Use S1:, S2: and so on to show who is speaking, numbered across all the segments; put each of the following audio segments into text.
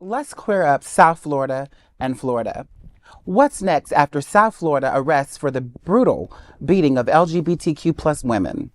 S1: Let's clear up South Florida and Florida. What's next after South Florida arrests for the brutal beating of LGBTQ plus women?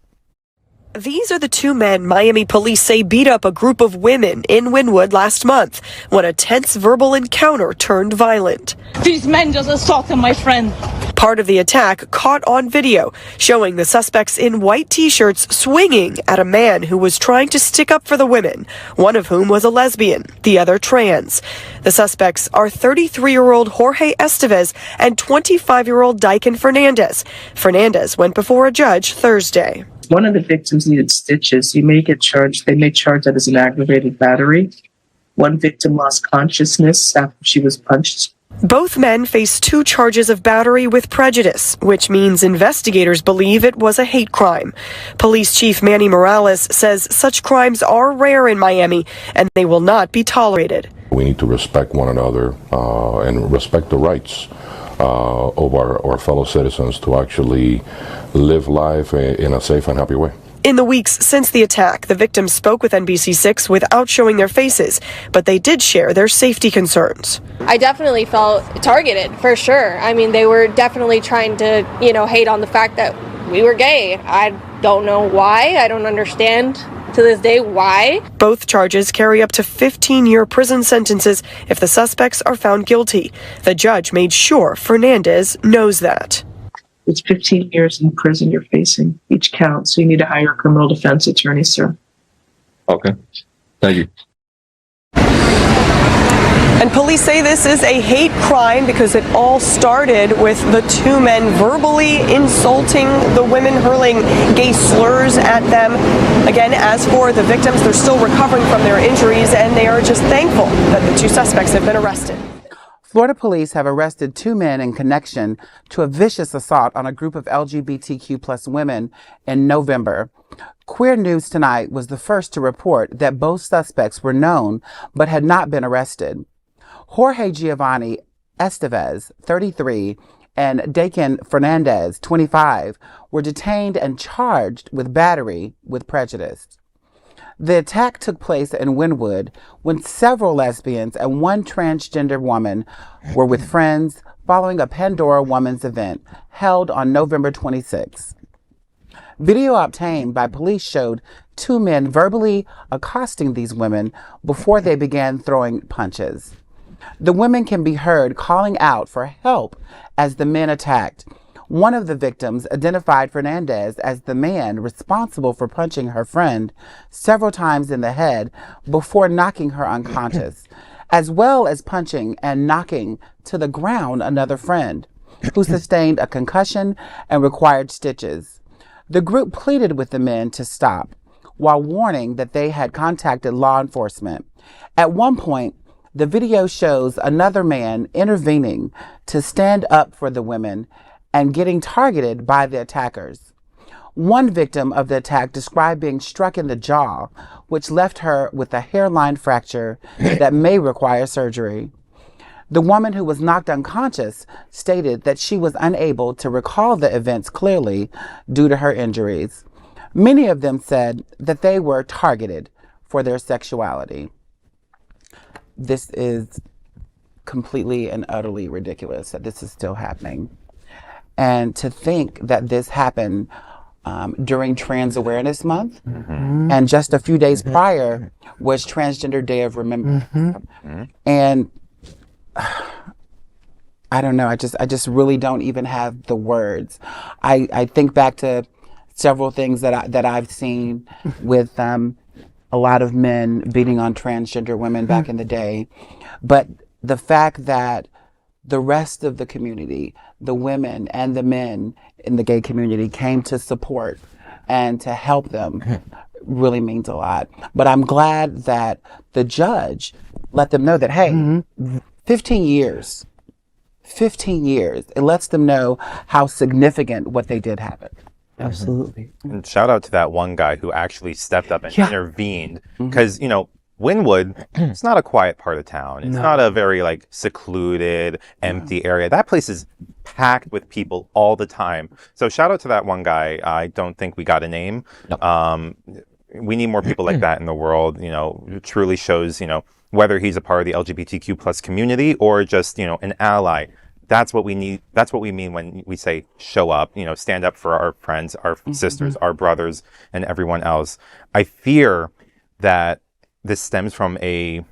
S2: These are the two men Miami police say beat up a group of women in Wynwood last month when a tense verbal encounter turned violent.
S3: These men just assaulted my friend.
S2: Part of the attack caught on video, showing the suspects in white t-shirts swinging at a man who was trying to stick up for the women, one of whom was a lesbian, the other trans. The suspects are 33-year-old Jorge Estevez and 25-year-old Daiken Fernandez. Fernandez went before a judge Thursday.
S4: One of the victims needed stitches. They may charge that as an aggravated battery. One victim lost consciousness after she was punched.
S2: Both men face 2 charges of battery with prejudice, which means investigators believe it was a hate crime. Police Chief Manny Morales says such crimes are rare in Miami and they will not be tolerated.
S5: We need to respect one another and respect the rights of our fellow citizens to actually live life in a safe and happy way.
S2: In the weeks since the attack, the victims spoke with NBC6 without showing their faces, but they did share their safety concerns.
S6: I definitely felt targeted, for sure. I mean, they were definitely trying to, hate on the fact that we were gay. I don't know why. I don't understand to this day why.
S2: Both charges carry up to 15-year prison sentences if the suspects are found guilty. The judge made sure Fernandez knows that.
S4: It's 15 years in prison you're facing. Each count, so you need to hire a criminal defense attorney, sir.
S7: Okay. Thank you.
S2: And police say this is a hate crime because it all started with the 2 men verbally insulting the women, hurling gay slurs at them. Again, as for the victims, they're still recovering from their injuries, and they are just thankful that the 2 suspects have been arrested.
S1: Florida police have arrested 2 men in connection to a vicious assault on a group of LGBTQ plus women in November. Queer News Tonight was the first to report that both suspects were known but had not been arrested. Jorge Giovani Estevez, 33, and Daiken Fernandez, 25, were detained and charged with battery with prejudice. The attack took place in Wynwood when several lesbians and 1 transgender woman were with friends following a Pandora Women's event held on November 26. Video obtained by police showed 2 men verbally accosting these women before they began throwing punches. The women can be heard calling out for help as the men attacked. One of the victims identified Fernandez as the man responsible for punching her friend several times in the head before knocking her unconscious, as well as punching and knocking to the ground another friend who sustained a concussion and required stitches. The group pleaded with the men to stop while warning that they had contacted law enforcement. At one point, the video shows another man intervening to stand up for the women and getting targeted by the attackers. One victim of the attack described being struck in the jaw, which left her with a hairline fracture that may require surgery. The woman who was knocked unconscious stated that she was unable to recall the events clearly due to her injuries. Many of them said that they were targeted for their sexuality. This is completely and utterly ridiculous that this is still happening. And to think that this happened during Trans Awareness Month, and just a few days prior was Transgender Day of Remembrance. And I don't know, I just really don't even have the words. I think back to several things that I've seen with a lot of men beating on transgender women back in the day. But the fact that the rest of the community, the women and the men in the gay community, came to support and to help them really means a lot. But I'm glad that the judge let them know that, hey, 15 years, it lets them know how significant what they did happen.
S8: Absolutely. And shout out to that one guy who actually stepped up and intervened, because, Wynwood, it's not a quiet part of town. It's not a very secluded, empty area. That place is packed with people all the time. So shout out to that one guy. I don't think we got a name. We need more people like that in the world. It truly shows, whether he's a part of the LGBTQ plus community or just, an ally. That's what we need. That's what we mean when we say show up, stand up for our friends, our sisters, our brothers, and everyone else. I fear that this stems from and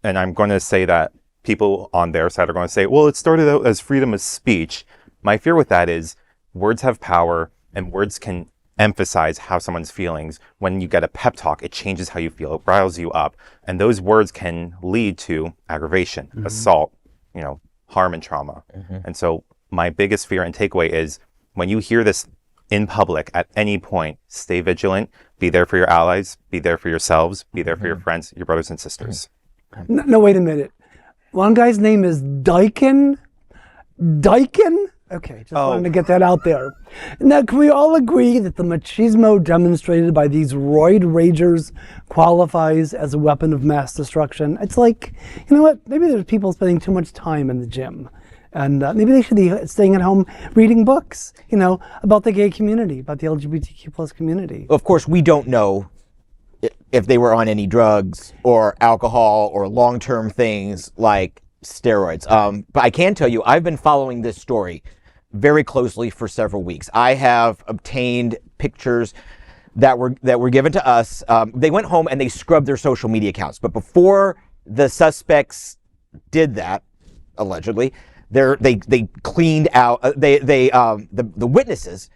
S8: I'm going to say that people on their side are going to say, well, it started out as freedom of speech. My fear with that is words have power, and words can emphasize how someone's feelings. When you get a pep talk, it changes how you feel. It riles you up. And those words can lead to aggravation, assault, harm and trauma. And so my biggest fear and takeaway is when you hear this in public at any point, stay vigilant, be there for your allies, be there for yourselves, be there for your friends, your brothers and sisters.
S9: No, wait a minute. One guy's name is Daiken. Daiken? Okay, just wanted to get that out there. Now, can we all agree that the machismo demonstrated by these roid ragers qualifies as a weapon of mass destruction? It's like, you know what? Maybe there's people spending too much time in the gym. And maybe they should be staying at home reading books, about the gay community, about the LGBTQ plus community.
S10: Of course, we don't know if they were on any drugs or alcohol or long-term things like steroids. But I can tell you, I've been following this story very closely for several weeks. I have obtained pictures that were given to us. They went home and they scrubbed their social media accounts. But before the suspects did that, allegedly, they cleaned out. The witnesses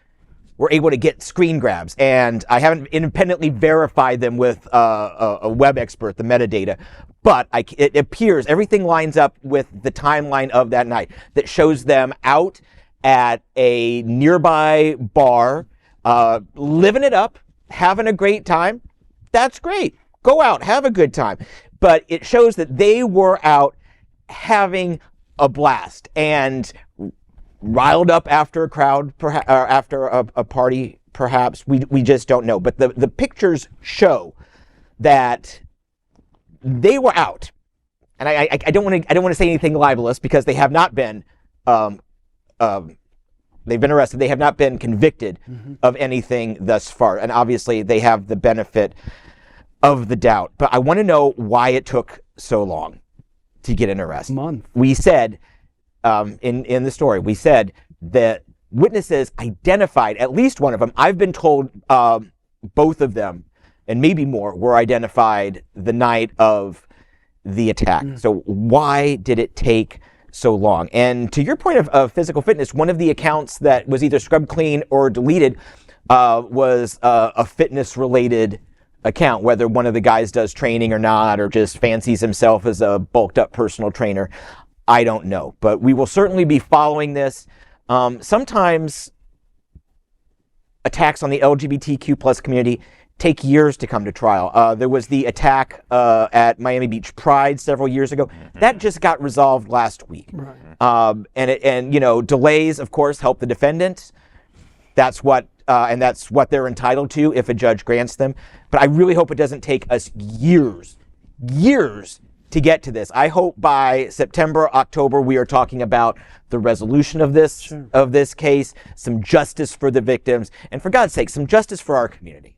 S10: were able to get screen grabs, and I haven't independently verified them with a web expert, the metadata, but it appears everything lines up with the timeline of that night that shows them out at a nearby bar, living it up, having a great time. That's great. Go out, have a good time. But it shows that they were out having a blast and riled up after a crowd, after a party, perhaps. We just don't know. But the pictures show that they were out, and I don't want to say anything libelous because they have not been. They've been arrested. They have not been convicted of anything thus far, and obviously they have the benefit of the doubt. But I want to know why it took so long to get an arrest. We said in the story, we said that witnesses identified at least one of them. I've been told both of them, and maybe more, were identified the night of the attack. So why did it take so long? And to your point of physical fitness, one of the accounts that was either scrubbed clean or deleted was a fitness-related account, whether one of the guys does training or not, or just fancies himself as a bulked-up personal trainer. I don't know, but we will certainly be following this. Sometimes attacks on the LGBTQ plus community take years to come to trial. There was the attack at Miami Beach Pride several years ago. That just got resolved last week. And delays, of course, help the defendant. That's what they're entitled to if a judge grants them. But I really hope it doesn't take us years to get to this. I hope by September, October, we are talking about the resolution of this case, some justice for the victims, and for God's sake, some justice for our community.